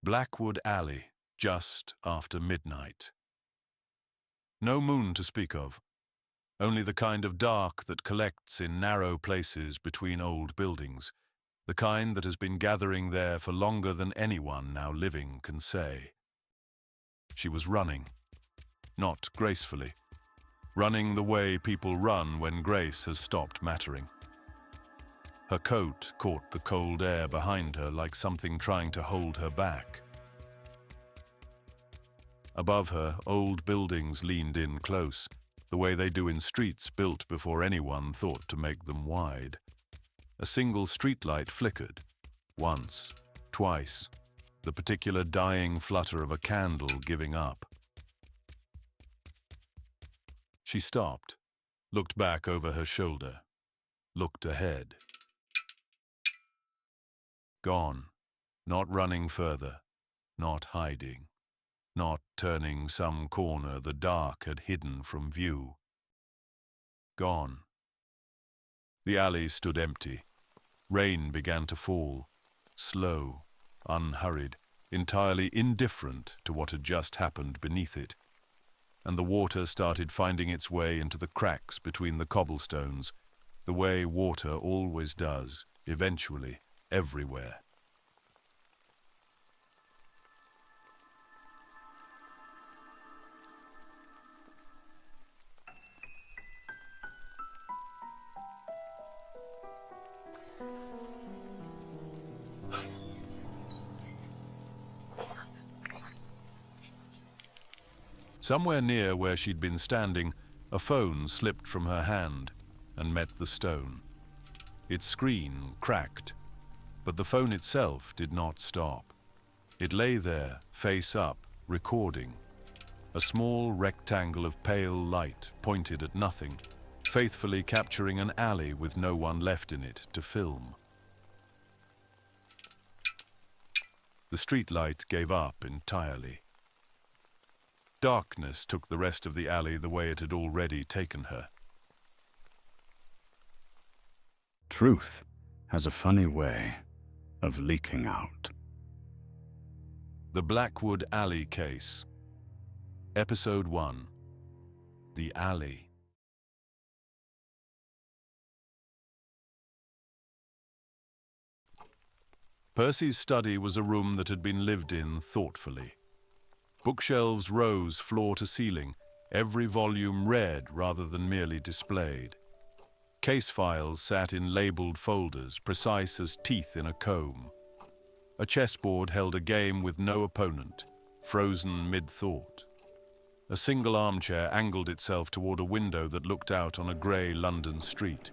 Blackwood Alley, just after midnight. No moon to speak of, only the kind of dark that collects in narrow places between old buildings, the kind that has been gathering there for longer than anyone now living can say. She was running, not gracefully, running the way people run when grace has stopped mattering. Her coat caught the cold air behind her like something trying to hold her back. Above her, old buildings leaned in close, the way they do in streets built before anyone thought to make them wide. A single streetlight flickered, once, twice, the particular dying flutter of a candle giving up. She stopped, looked back over her shoulder, looked ahead. Gone, not running further, not hiding, not turning some corner the dark had hidden from view. Gone. The alley stood empty. Rain began to fall, slow, unhurried, entirely indifferent to what had just happened beneath it. And the water started finding its way into the cracks between the cobblestones, the way water always does, eventually, everywhere. Somewhere near where she'd been standing, a phone slipped from her hand and met the stone. Its screen cracked, but the phone itself did not stop. It lay there, face up, recording. A small rectangle of pale light pointed at nothing, faithfully capturing an alley with no one left in it to film. The streetlight gave up entirely. Darkness took the rest of the alley the way it had already taken her. Truth has a funny way of leaking out. The Blackwood Alley Case. Episode 1. The Alley. Percy's study was a room that had been lived in thoughtfully. Bookshelves rose floor to ceiling, every volume read rather than merely displayed. Case files sat in labeled folders, precise as teeth in a comb. A chessboard held a game with no opponent, frozen mid-thought. A single armchair angled itself toward a window that looked out on a grey London street.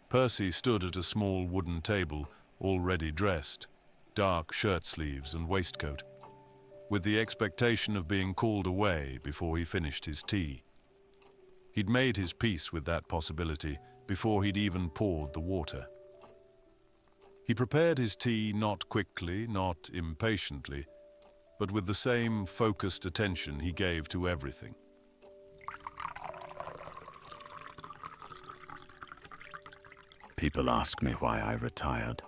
Percy stood at a small wooden table, already dressed, dark shirt sleeves and waistcoat, with the expectation of being called away before he finished his tea. He'd made his peace with that possibility before he'd even poured the water. He prepared his tea not quickly, not impatiently, but with the same focused attention he gave to everything. People ask me why I retired.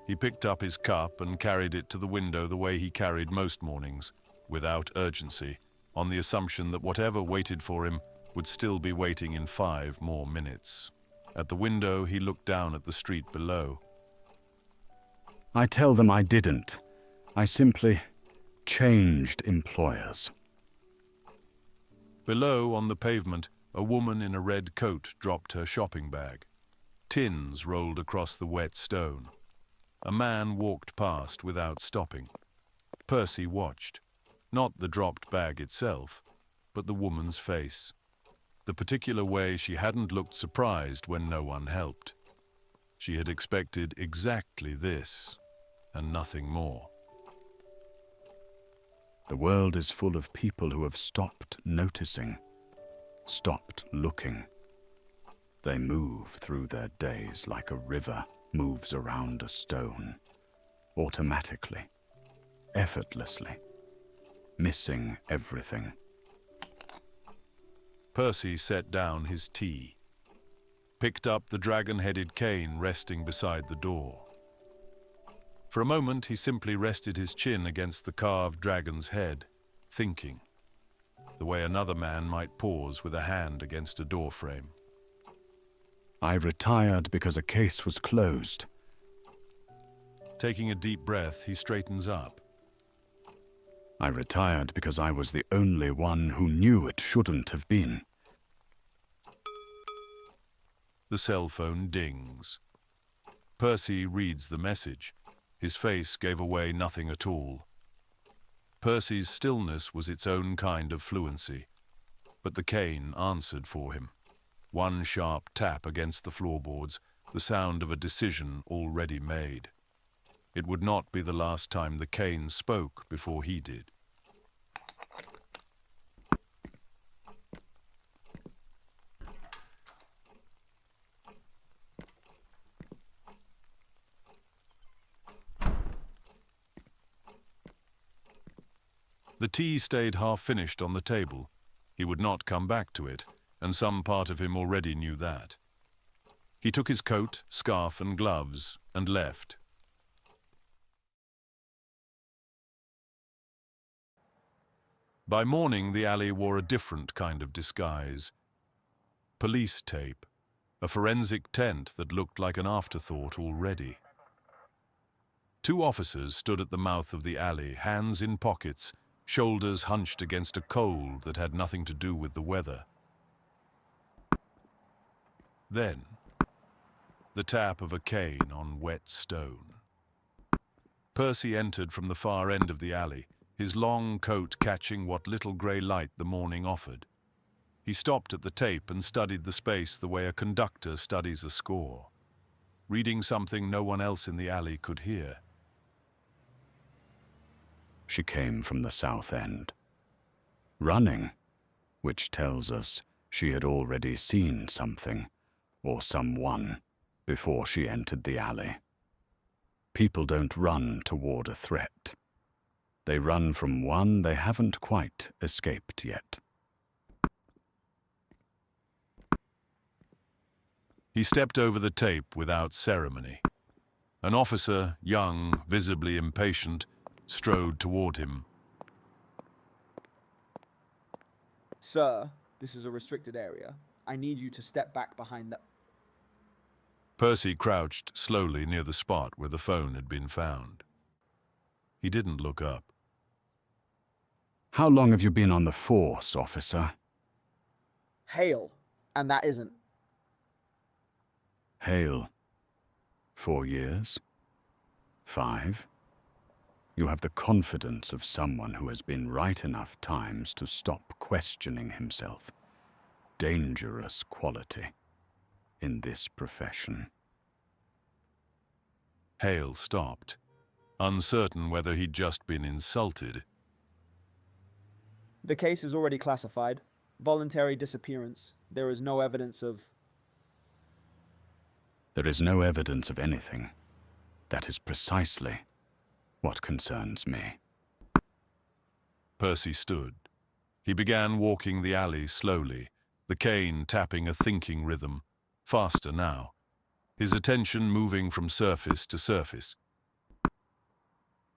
He picked up his cup and carried it to the window the way he carried most mornings, without urgency, on the assumption that whatever waited for him would still be waiting in 5 more minutes. At the window, he looked down at the street below. I tell them I didn't. I simply changed employers. Below, on the pavement, a woman in a red coat dropped her shopping bag. Tins rolled across the wet stone. A man walked past without stopping. Percy watched, not the dropped bag itself, but the woman's face, the particular way she hadn't looked surprised when no one helped. She had expected exactly this, and nothing more. The world is full of people who have stopped noticing, stopped looking. They move through their days like a river, moves around a stone, automatically, effortlessly, missing everything. Percy set down his tea, picked up the dragon-headed cane resting beside the door. For a moment, he simply rested his chin against the carved dragon's head, thinking, the way another man might pause with a hand against a doorframe. I retired because a case was closed. Taking a deep breath, he straightens up. I retired because I was the only one who knew it shouldn't have been. The cell phone dings. Percy reads the message. His face gave away nothing at all. Percy's stillness was its own kind of fluency, but the cane answered for him. One sharp tap against the floorboards, the sound of a decision already made. It would not be the last time the cane spoke before he did. The tea stayed half-finished on the table. He would not come back to it, and some part of him already knew that. He took his coat, scarf, and gloves, and left. By morning, the alley wore a different kind of disguise. Police tape, a forensic tent that looked like an afterthought already. Two officers stood at the mouth of the alley, hands in pockets, shoulders hunched against a cold that had nothing to do with the weather. Then, the tap of a cane on wet stone. Percy entered from the far end of the alley, his long coat catching what little grey light the morning offered. He stopped at the tape and studied the space the way a conductor studies a score, reading something no one else in the alley could hear. She came from the south end, running, which tells us she had already seen something, or someone, before she entered the alley. People don't run toward a threat. They run from one they haven't quite escaped yet. He stepped over the tape without ceremony. An officer, young, visibly impatient, strode toward him. Sir, this is a restricted area. I need you to step back behind the... Percy crouched slowly near the spot where the phone had been found. He didn't look up. How long have you been on the force, officer? Hail. And that isn't. Hale. 4 years? 5? You have the confidence of someone who has been right enough times to stop questioning himself. Dangerous quality in this profession. Hale stopped, uncertain whether he'd just been insulted. The case is already classified. Voluntary disappearance. There is no evidence of... There is no evidence of anything. That is precisely what concerns me. Percy stood. He began walking the alley slowly, the cane tapping a thinking rhythm, faster now, his attention moving from surface to surface.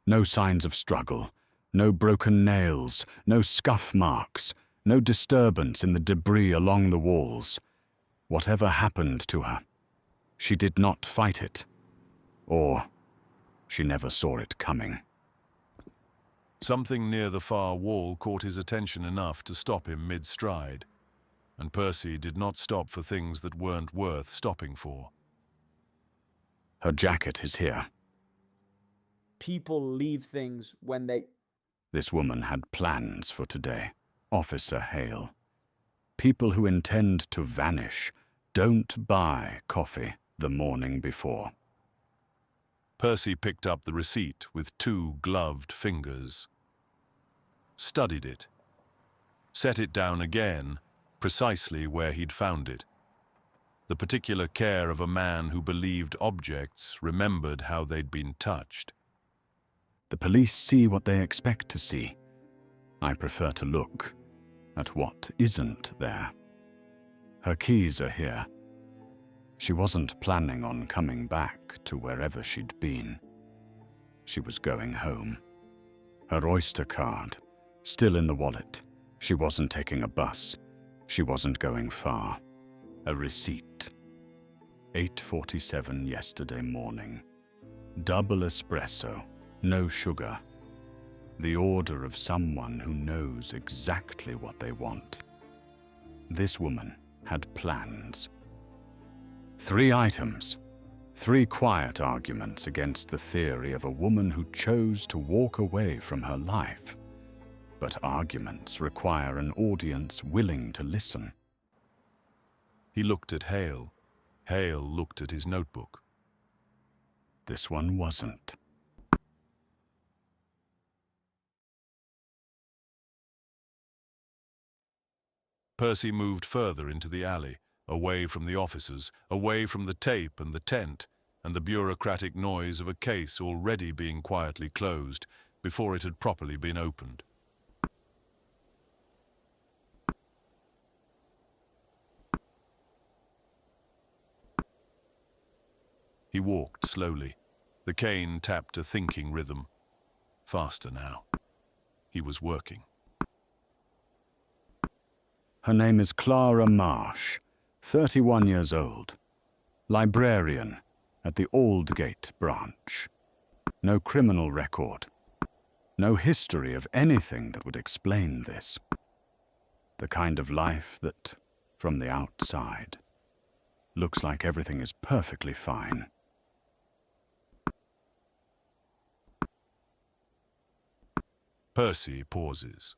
No signs of struggle, no broken nails, no scuff marks, no disturbance in the debris along the walls. Whatever happened to her, she did not fight it, or she never saw it coming. Something near the far wall caught his attention enough to stop him mid-stride, and Percy did not stop for things that weren't worth stopping for. Her jacket is here. People leave things when they... This woman had plans for today, Officer Hale. People who intend to vanish don't buy coffee the morning before. Percy picked up the receipt with 2 gloved fingers, studied it, set it down again, precisely where he'd found it. the particular care of a man who believed objects remembered how they'd been touched. The police see what they expect to see. I prefer to look at what isn't there. Her keys are here. She wasn't planning on coming back to wherever she'd been. She was going home. Her Oyster card, still in the wallet. She wasn't taking a bus. She wasn't going far. A receipt. 8:47 yesterday morning. Double espresso, no sugar. The order of someone who knows exactly what they want. This woman had plans. 3 items. 3 quiet arguments against the theory of a woman who chose to walk away from her life. But arguments require an audience willing to listen. He looked at Hale. Hale looked at his notebook. This one wasn't. Percy moved further into the alley, away from the officers, away from the tape and the tent, and the bureaucratic noise of a case already being quietly closed before it had properly been opened. He walked slowly. The cane tapped a thinking rhythm. Faster now. He was working. Her name is Clara Marsh, 31 years old. Librarian at the Aldgate branch. No criminal record. No history of anything that would explain this. The kind of life that, from the outside, looks like everything is perfectly fine. Percy pauses.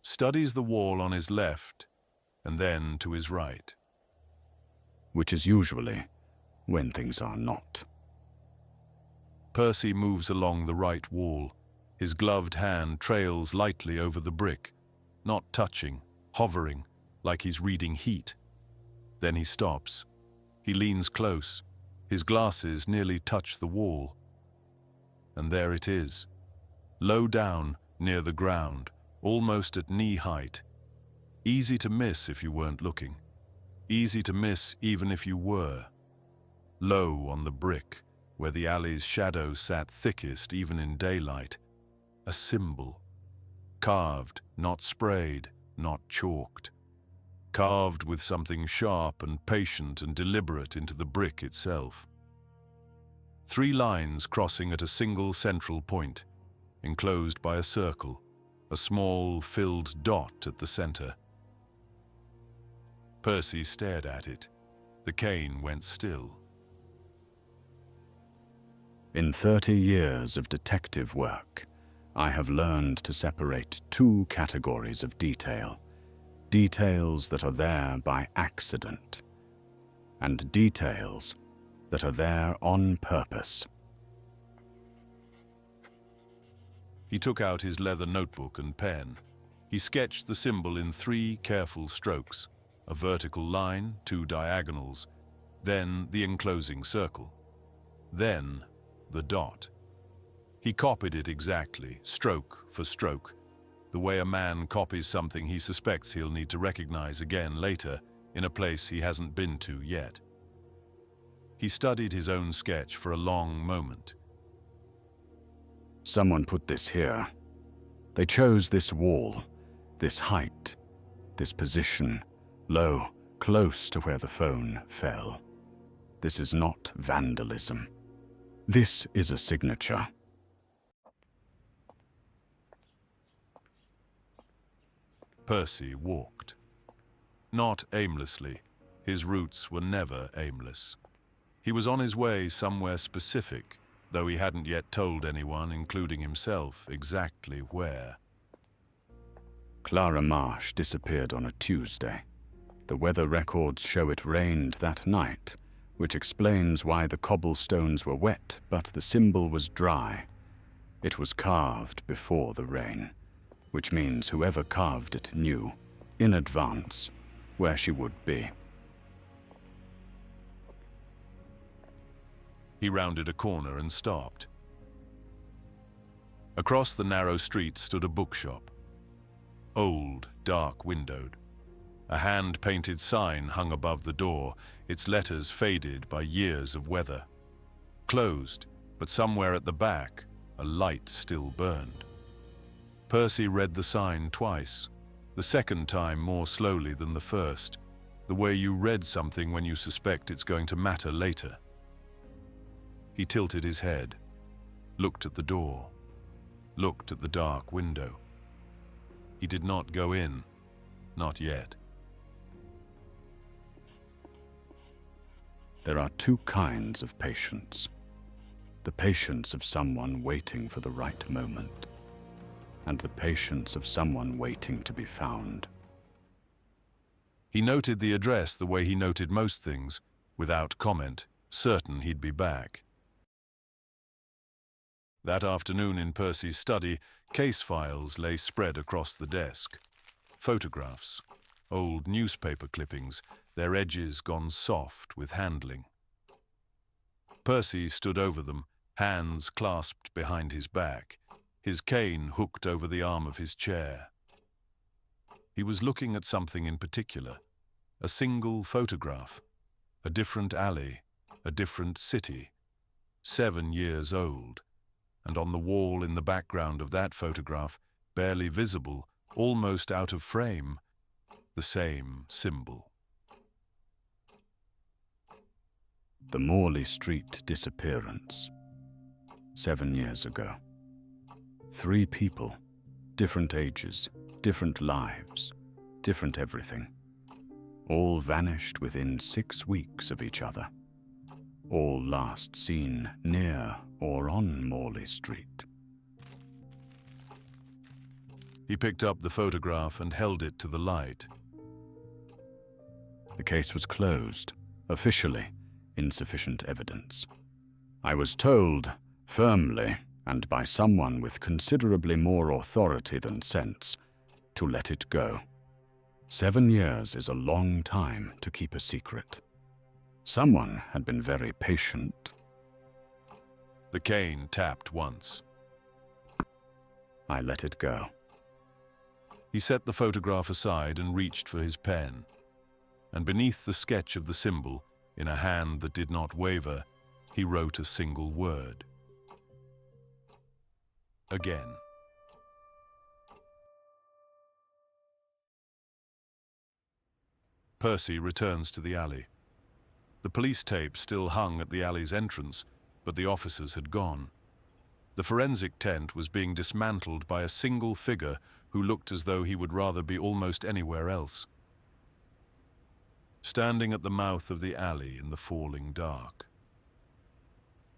Studies the wall on his left, and then to his right. Which is usually when things are not. Percy moves along the right wall. His gloved hand trails lightly over the brick, not touching, hovering, like he's reading heat. Then he stops. He leans close. His glasses nearly touch the wall. And there it is. Low down, near the ground, almost at knee height. Easy to miss if you weren't looking. Easy to miss even if you were. Low on the brick, where the alley's shadow sat thickest even in daylight. A symbol. Carved, not sprayed, not chalked. Carved with something sharp and patient and deliberate into the brick itself. 3 lines crossing at a single central point, enclosed by a circle, a small filled dot at the center. Percy stared at it. The cane went still. In 30 years of detective work, I have learned to separate 2 categories of detail. Details that are there by accident, and details that are there on purpose. He took out his leather notebook and pen. He sketched the symbol in 3 careful strokes, a vertical line, 2 diagonals, then the enclosing circle, then the dot. He copied it exactly, stroke for stroke, the way a man copies something he suspects he'll need to recognize again later in a place he hasn't been to yet. He studied his own sketch for a long moment. Someone put this here. They chose this wall, this height, this position, low, close to where the phone fell. This is not vandalism. This is a signature. Percy walked. Not aimlessly. His routes were never aimless. He was on his way somewhere specific, though he hadn't yet told anyone, including himself, exactly where. Clara Marsh disappeared on a Tuesday. The weather records show it rained that night, which explains why the cobblestones were wet, but the symbol was dry. It was carved before the rain, which means whoever carved it knew, in advance, where she would be. He rounded a corner and stopped. Across the narrow street stood a bookshop. Old, dark windowed. A hand-painted sign hung above the door, its letters faded by years of weather. Closed, but somewhere at the back, a light still burned. Percy read the sign twice, the second time more slowly than the first, the way you read something when you suspect it's going to matter later. He tilted his head, looked at the door, looked at the dark window. He did not go in, not yet. There are two kinds of patience. The patience of someone waiting for the right moment, and the patience of someone waiting to be found. He noted the address the way he noted most things, without comment, certain he'd be back. That afternoon in Percy's study, case files lay spread across the desk. Photographs, old newspaper clippings, their edges gone soft with handling. Percy stood over them, hands clasped behind his back, his cane hooked over the arm of his chair. He was looking at something in particular, a single photograph, a different alley, a different city, 7 years old, and on the wall in the background of that photograph, barely visible, almost out of frame, the same symbol. The Morley Street disappearance. 7 years ago. 3 people, different ages, different lives, different everything. All vanished within 6 weeks of each other. All last seen near or on Morley Street. He picked up the photograph and held it to the light. The case was closed, officially, insufficient evidence. I was told, firmly, and by someone with considerably more authority than sense, to let it go. 7 years is a long time to keep a secret. Someone had been very patient. The cane tapped once. I let it go. He set the photograph aside and reached for his pen. And beneath the sketch of the symbol, in a hand that did not waver, he wrote a single word. Again. Percy returns to the alley. The police tape still hung at the alley's entrance, but the officers had gone. The forensic tent was being dismantled by a single figure who looked as though he would rather be almost anywhere else. Standing at the mouth of the alley in the falling dark.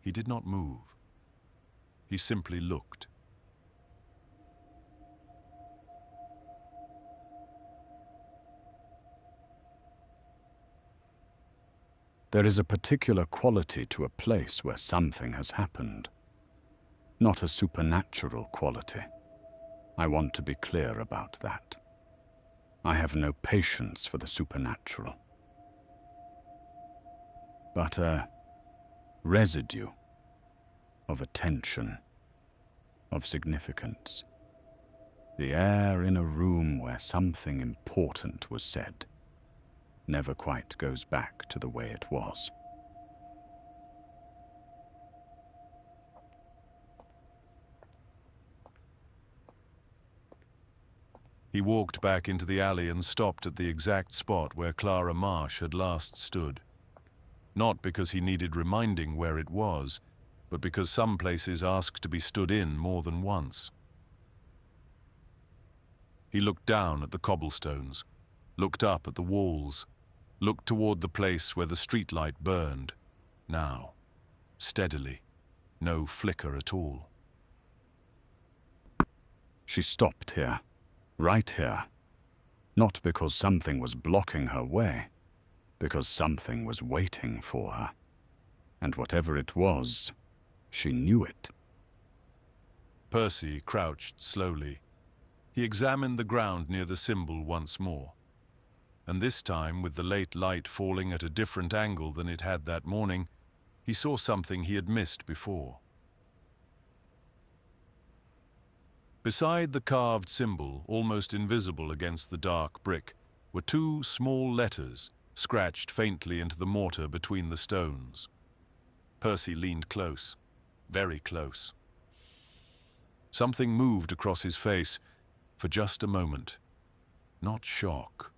He did not move. He simply looked. There is a particular quality to a place where something has happened. Not a supernatural quality. I want to be clear about that. I have no patience for the supernatural. But a residue of attention, of significance. The air in a room where something important was said never quite goes back to the way it was. He walked back into the alley and stopped at the exact spot where Clara Marsh had last stood. Not because he needed reminding where it was, but because some places ask to be stood in more than once. He looked down at the cobblestones, looked up at the walls, looked toward the place where the streetlight burned, now, steadily, no flicker at all. She stopped here, right here, not because something was blocking her way, because something was waiting for her. And whatever it was, she knew it. Percy crouched slowly. He examined the ground near the symbol once more. And this time, with the late light falling at a different angle than it had that morning, He saw something he had missed before. Beside the carved symbol, almost invisible against the dark brick, were two small letters, scratched faintly into the mortar between the stones. Percy leaned close, very close. Something moved across his face for just a moment. Not shock.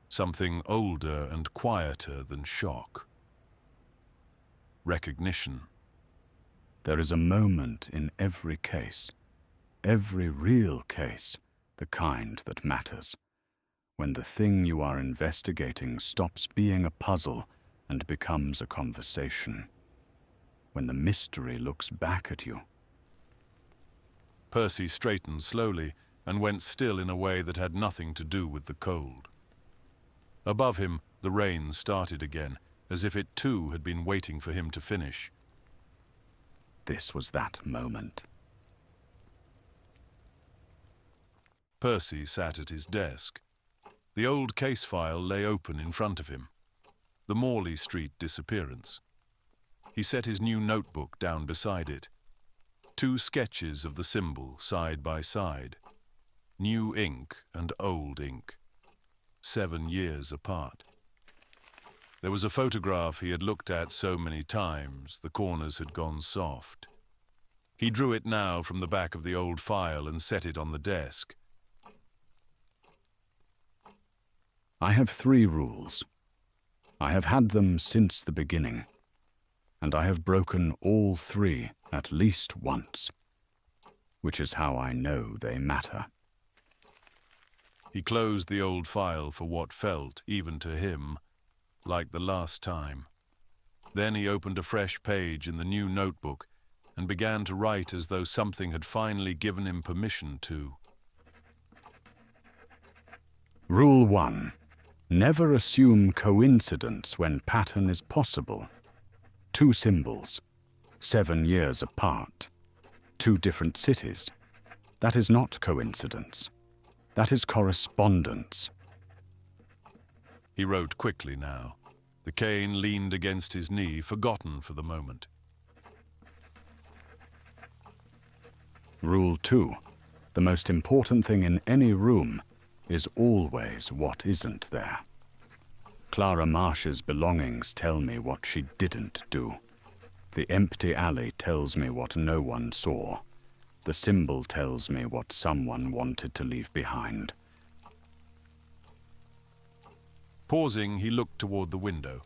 Something older and quieter than shock. Recognition. There is a moment in every case, every real case, the kind that matters, when the thing you are investigating stops being a puzzle and becomes a conversation, when the mystery looks back at you. Percy straightened slowly and went still in a way that had nothing to do with the cold. Above him, the rain started again, as if it too had been waiting for him to finish. This was that moment. Percy sat at his desk. The old case file lay open in front of him. The Morley Street disappearance. He set his new notebook down beside it. 2 sketches of the symbol side by side. New ink and old ink. 7 years apart. There was a photograph he had looked at so many times, the corners had gone soft. He drew it now from the back of the old file and set it on the desk. I have 3 rules. I have had them since the beginning, and I have broken all 3 at least once, which is how I know they matter. He closed the old file for what felt, even to him, like the last time. Then he opened a fresh page in the new notebook and began to write as though something had finally given him permission to. Rule 1. Never assume coincidence when pattern is possible. 2 symbols, 7 years apart, 2 different cities. That is not coincidence. That is correspondence. He wrote quickly now. The cane leaned against his knee, forgotten for the moment. Rule 2. The most important thing in any room is always what isn't there. Clara Marsh's belongings tell me what she didn't do. The empty alley tells me what no one saw. The symbol tells me what someone wanted to leave behind. Pausing, he looked toward the window.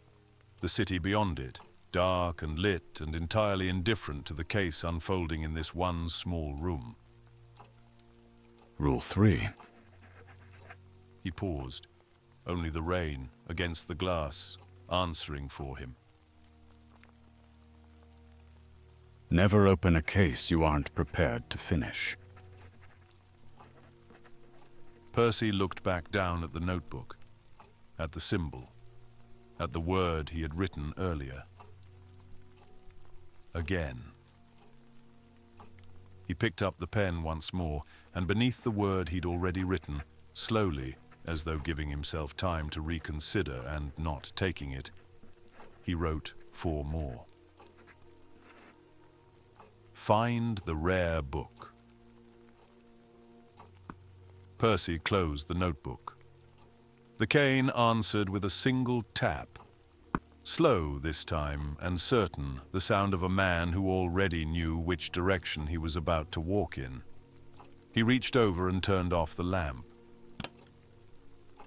The city beyond it, dark and lit and entirely indifferent to the case unfolding in this one small room. Rule 3. He paused. Only the rain, against the glass, answering for him. Never open a case you aren't prepared to finish. Percy looked back down at the notebook, at the symbol, at the word he had written earlier. Again. He picked up the pen once more, and beneath the word he'd already written, slowly, as though giving himself time to reconsider and not taking it, he wrote 4 more. Find the rare book. Percy closed the notebook. The cane answered with a single tap. Slow this time, and certain, the sound of a man who already knew which direction he was about to walk in. He reached over and turned off the lamp.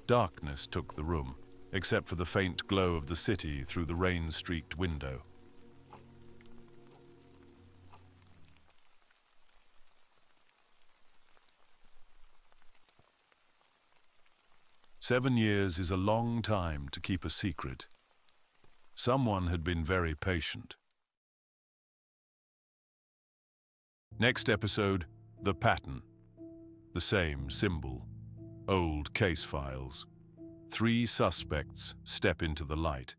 Darkness took the room, except for the faint glow of the city through the rain-streaked window. "7 years is a long time to keep a secret. Someone had been very patient." Next episode, the pattern. The same symbol. Old case files. 3 suspects step into the light.